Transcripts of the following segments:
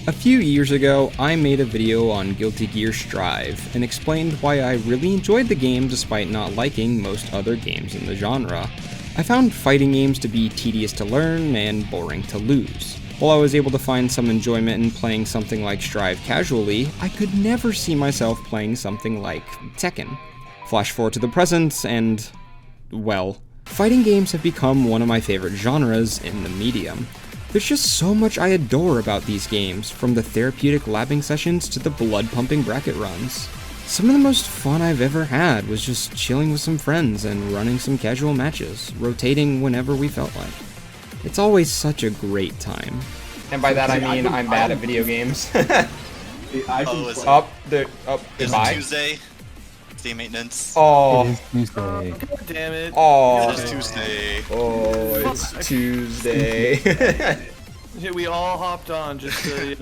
A few years ago, I made a video on Guilty Gear Strive and explained why I really enjoyed the game despite not liking most other games in the genre. I found fighting games to be tedious to learn and boring to lose. While I was able to find some enjoyment in playing something like Strive casually, I could never see myself playing something like Tekken. Flash forward to the present and, well, fighting games have become one of my favorite genres in the medium. There's just so much I adore about these games, from the therapeutic labbing sessions to the blood-pumping bracket runs. Some of the most fun I've ever had was just chilling with some friends and running some casual matches, rotating whenever we felt like. It's always such a great time. And by that I mean I'm bad at video games. Goodbye. Tuesday. Day maintenance. Oh. It is Tuesday. God damn it. Oh. It is Tuesday. Oh, it's Tuesday. We all hopped on just to,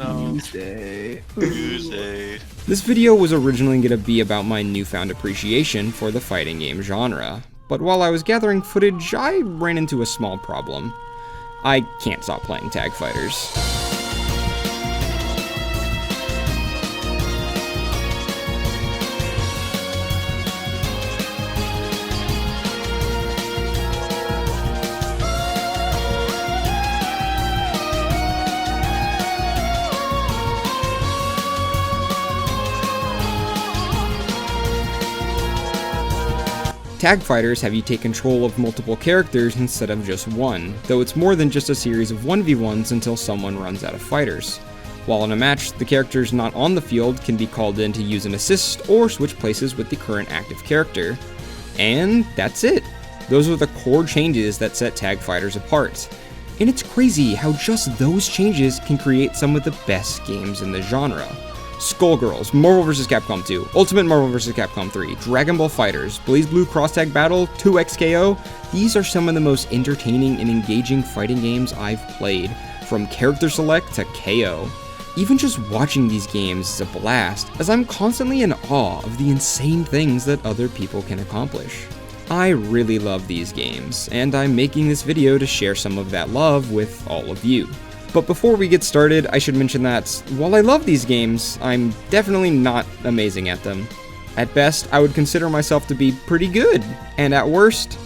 Tuesday. This video was originally going to be about my newfound appreciation for the fighting game genre, but while I was gathering footage, I ran into a small problem. I can't stop playing tag fighters. Tag fighters have you take control of multiple characters instead of just one, though it's more than just a series of 1v1s until someone runs out of fighters. While in a match, the characters not on the field can be called in to use an assist or switch places with the current active character. And that's it. Those are the core changes that set tag fighters apart. And it's crazy how just those changes can create some of the best games in the genre. Skullgirls, Marvel vs. Capcom 2, Ultimate Marvel vs. Capcom 3, Dragon Ball FighterZ, BlazBlue Cross Tag Battle, 2XKO, these are some of the most entertaining and engaging fighting games I've played, from character select to KO. Even just watching these games is a blast, as I'm constantly in awe of the insane things that other people can accomplish. I really love these games, and I'm making this video to share some of that love with all of you. But before we get started, I should mention that, while I love these games, I'm definitely not amazing at them. At best, I would consider myself to be pretty good, and at worst,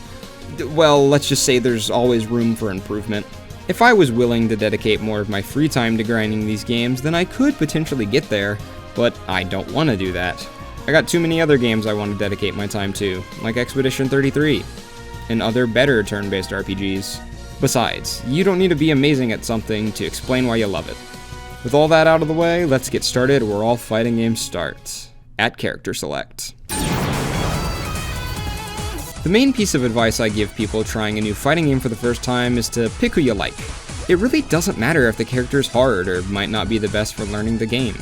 well, let's just say there's always room for improvement. If I was willing to dedicate more of my free time to grinding these games, then I could potentially get there, but I don't want to do that. I got too many other games I want to dedicate my time to, like Expedition 33, and other better turn-based RPGs. Besides, you don't need to be amazing at something to explain why you love it. With all that out of the way, let's get started where all fighting games start, at character select. The main piece of advice I give people trying a new fighting game for the first time is to pick who you like. It really doesn't matter if the character is hard or might not be the best for learning the game.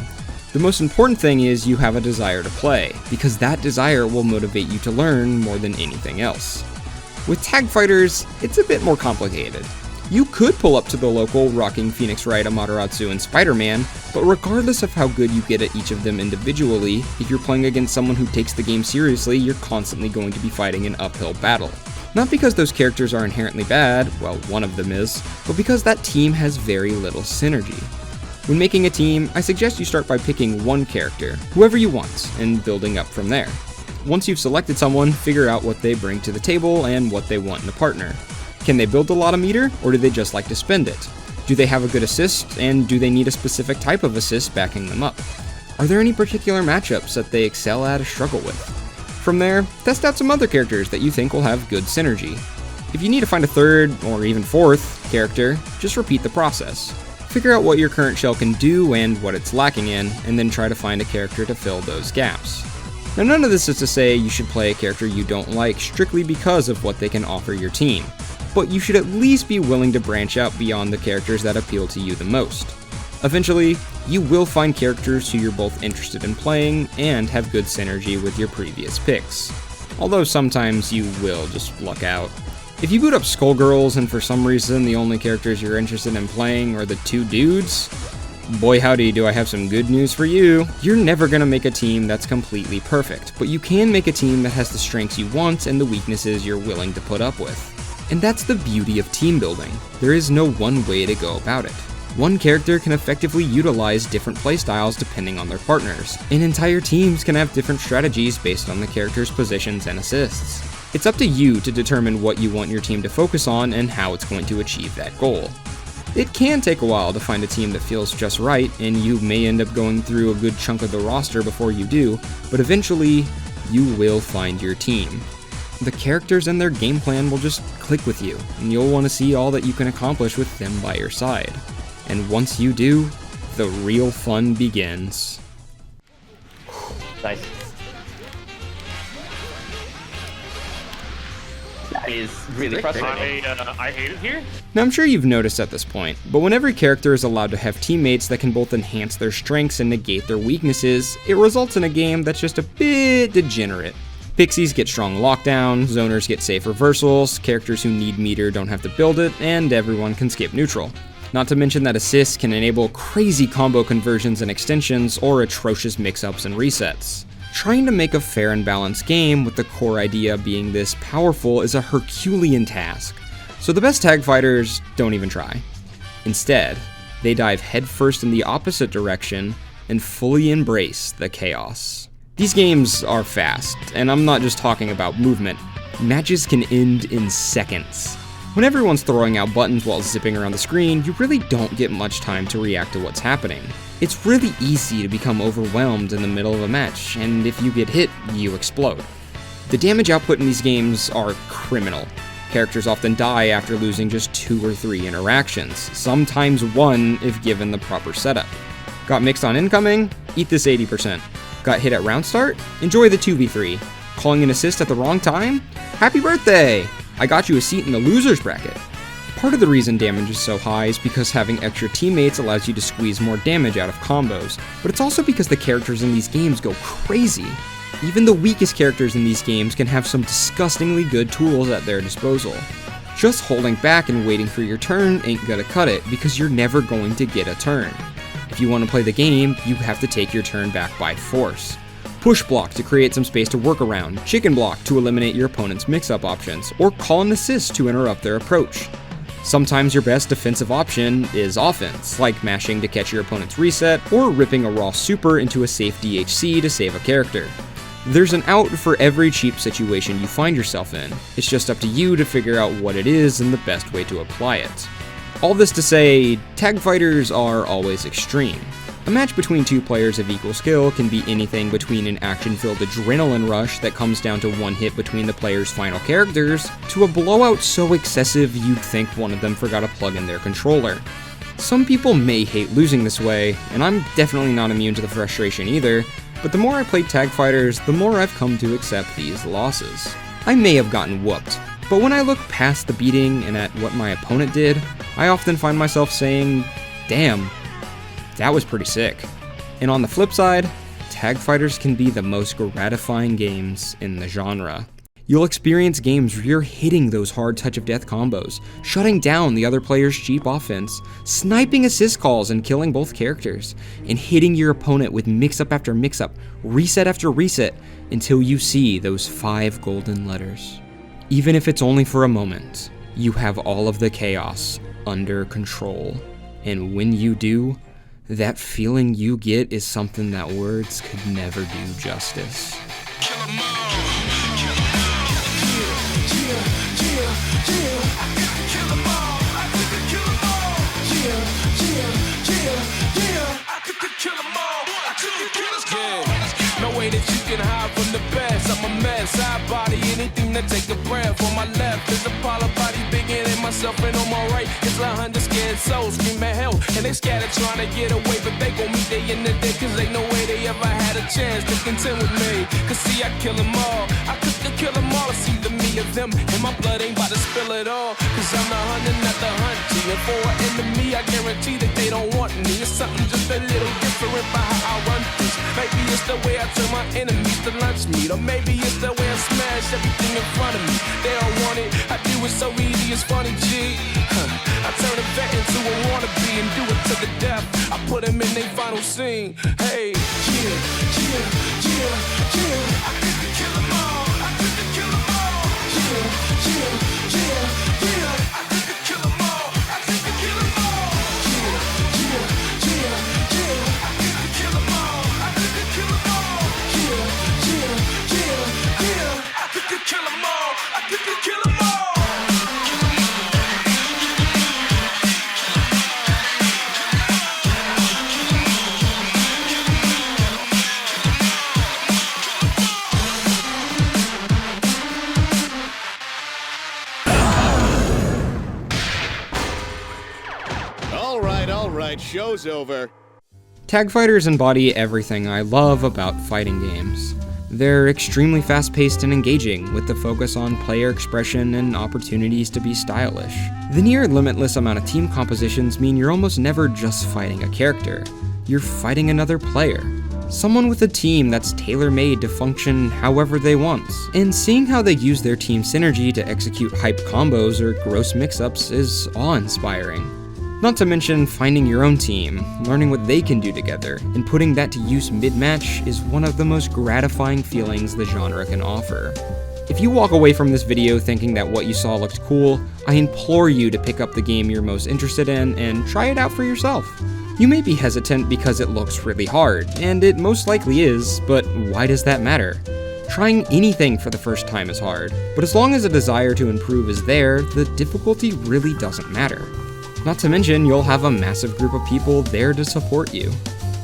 The most important thing is you have a desire to play, because that desire will motivate you to learn more than anything else. With tag fighters, it's a bit more complicated. You could pull up to the local rocking Phoenix Wright, Amaterasu, and Spider-Man, but regardless of how good you get at each of them individually, if you're playing against someone who takes the game seriously, you're constantly going to be fighting an uphill battle. Not because those characters are inherently bad, well, one of them is, but because that team has very little synergy. When making a team, I suggest you start by picking one character, whoever you want, and building up from there. Once you've selected someone, figure out what they bring to the table and what they want in a partner. Can they build a lot of meter, or do they just like to spend it? Do they have a good assist, and do they need a specific type of assist backing them up? Are there any particular matchups that they excel at or struggle with? From there, test out some other characters that you think will have good synergy. If you need to find a third, or even fourth, character, just repeat the process. Figure out what your current shell can do and what it's lacking in, and then try to find a character to fill those gaps. Now, none of this is to say you should play a character you don't like strictly because of what they can offer your team, but you should at least be willing to branch out beyond the characters that appeal to you the most. Eventually, you will find characters who you're both interested in playing and have good synergy with your previous picks, although sometimes you will just luck out. If you boot up Skullgirls and for some reason the only characters you're interested in playing are the two dudes, boy howdy do I have some good news for you. You're never gonna make a team that's completely perfect, but you can make a team that has the strengths you want and the weaknesses you're willing to put up with. And that's the beauty of team building. There is no one way to go about it. One character can effectively utilize different playstyles depending on their partners, and entire teams can have different strategies based on the character's positions and assists. It's up to you to determine what you want your team to focus on and how it's going to achieve that goal. It can take a while to find a team that feels just right, and you may end up going through a good chunk of the roster before you do, but eventually, you will find your team. The characters and their game plan will just click with you, and you'll want to see all that you can accomplish with them by your side. And once you do, the real fun begins. Nice. That is really frustrating. I hate it here. Now I'm sure you've noticed at this point, but when every character is allowed to have teammates that can both enhance their strengths and negate their weaknesses, it results in a game that's just a bit degenerate. Pixies get strong lockdown, zoners get safe reversals, characters who need meter don't have to build it, and everyone can skip neutral. Not to mention that assists can enable crazy combo conversions and extensions, or atrocious mix-ups and resets. Trying to make a fair and balanced game with the core idea being this powerful is a Herculean task, so the best tag fighters don't even try. Instead, they dive headfirst in the opposite direction and fully embrace the chaos. These games are fast, and I'm not just talking about movement. Matches can end in seconds. When everyone's throwing out buttons while zipping around the screen, you really don't get much time to react to what's happening. It's really easy to become overwhelmed in the middle of a match, and if you get hit, you explode. The damage output in these games are criminal. Characters often die after losing just 2 or 3 interactions, sometimes 1 if given the proper setup. Got mixed on incoming? Eat this 80%. Got hit at round start? Enjoy the 2v3. Calling an assist at the wrong time? Happy birthday! I got you a seat in the loser's bracket. Part of the reason damage is so high is because having extra teammates allows you to squeeze more damage out of combos, but it's also because the characters in these games go crazy. Even the weakest characters in these games can have some disgustingly good tools at their disposal. Just holding back and waiting for your turn ain't gonna cut it, because you're never going to get a turn. If you want to play the game, you have to take your turn back by force. Push block to create some space to work around, chicken block to eliminate your opponent's mix-up options, or call an assist to interrupt their approach. Sometimes your best defensive option is offense, like mashing to catch your opponent's reset, or ripping a raw super into a safe DHC to save a character. There's an out for every cheap situation you find yourself in. It's just up to you to figure out what it is and the best way to apply it. All this to say, tag fighters are always extreme. A match between 2 players of equal skill can be anything between an action-filled adrenaline rush that comes down to 1 hit between the player's final characters, to a blowout so excessive you'd think one of them forgot to plug in their controller. Some people may hate losing this way, and I'm definitely not immune to the frustration either, but the more I played tag fighters, the more I've come to accept these losses. I may have gotten whooped, but when I look past the beating and at what my opponent did, I often find myself saying, damn, that was pretty sick. And on the flip side, tag fighters can be the most gratifying games in the genre. You'll experience games where you're hitting those hard touch of death combos, shutting down the other player's cheap offense, sniping assist calls and killing both characters, and hitting your opponent with mix-up after mix-up, reset after reset, until you see those 5 golden letters. Even if it's only for a moment, you have all of the chaos under control. And when you do, that feeling you get is something that words could never do justice. No way that you can hide from the best. I'm a mess, I body anything that take a breath. On my left is Apollo body bigger than myself, and on my right is 100 scared souls scream at hell, and they scattered trying to get away, but they gon' meet they in the day, cause ain't no way they ever had a chance to contend with me. Cause see, I kill them all, I cook to kill them all. It's either me or them, and my blood ain't about to spill it all, cause I'm the hunter, not the hunty. And for an enemy, I guarantee that they don't want me. It's something just a little different by how I run things. Maybe it's the way I turn my enemies to lunch meat, or maybe it's the way I smash everything in front of me. They don't want it, I do it so easy, it's funny, G. I turn a vet into a wannabe and do it to the death. I put them in their final scene. Hey, yeah, yeah, yeah, yeah. I could kill them all, I could kill them all. Yeah, yeah, yeah, yeah. I could kill them all, I could kill them all. Yeah, show's over. Tag fighters embody everything I love about fighting games. They're extremely fast-paced and engaging, with the focus on player expression and opportunities to be stylish. The near limitless amount of team compositions mean you're almost never just fighting a character. You're fighting another player. Someone with a team that's tailor-made to function however they want. And seeing how they use their team synergy to execute hype combos or gross mix-ups is awe-inspiring. Not to mention finding your own team, learning what they can do together, and putting that to use mid-match is one of the most gratifying feelings the genre can offer. If you walk away from this video thinking that what you saw looked cool, I implore you to pick up the game you're most interested in and try it out for yourself. You may be hesitant because it looks really hard, and it most likely is, but why does that matter? Trying anything for the first time is hard, but as long as a desire to improve is there, the difficulty really doesn't matter. Not to mention, you'll have a massive group of people there to support you.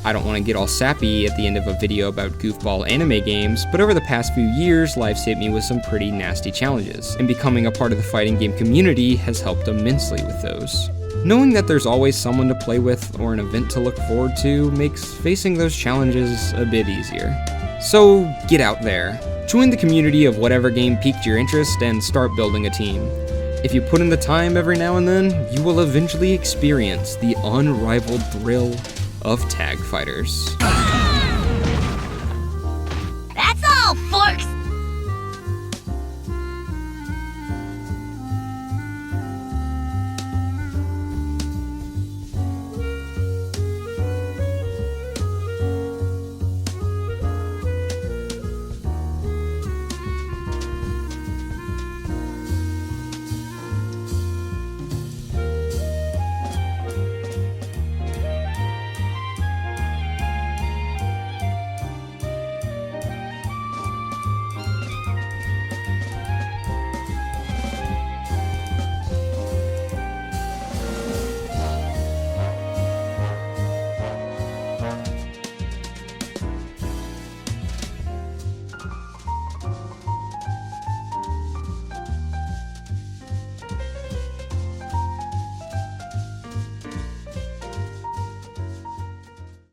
I don't want to get all sappy at the end of a video about goofball anime games, but over the past few years, life's hit me with some pretty nasty challenges, and becoming a part of the fighting game community has helped immensely with those. Knowing that there's always someone to play with or an event to look forward to makes facing those challenges a bit easier. So get out there, join the community of whatever game piqued your interest, and start building a team. If you put in the time every now and then, you will eventually experience the unrivaled thrill of tag fighters. That's all, forks!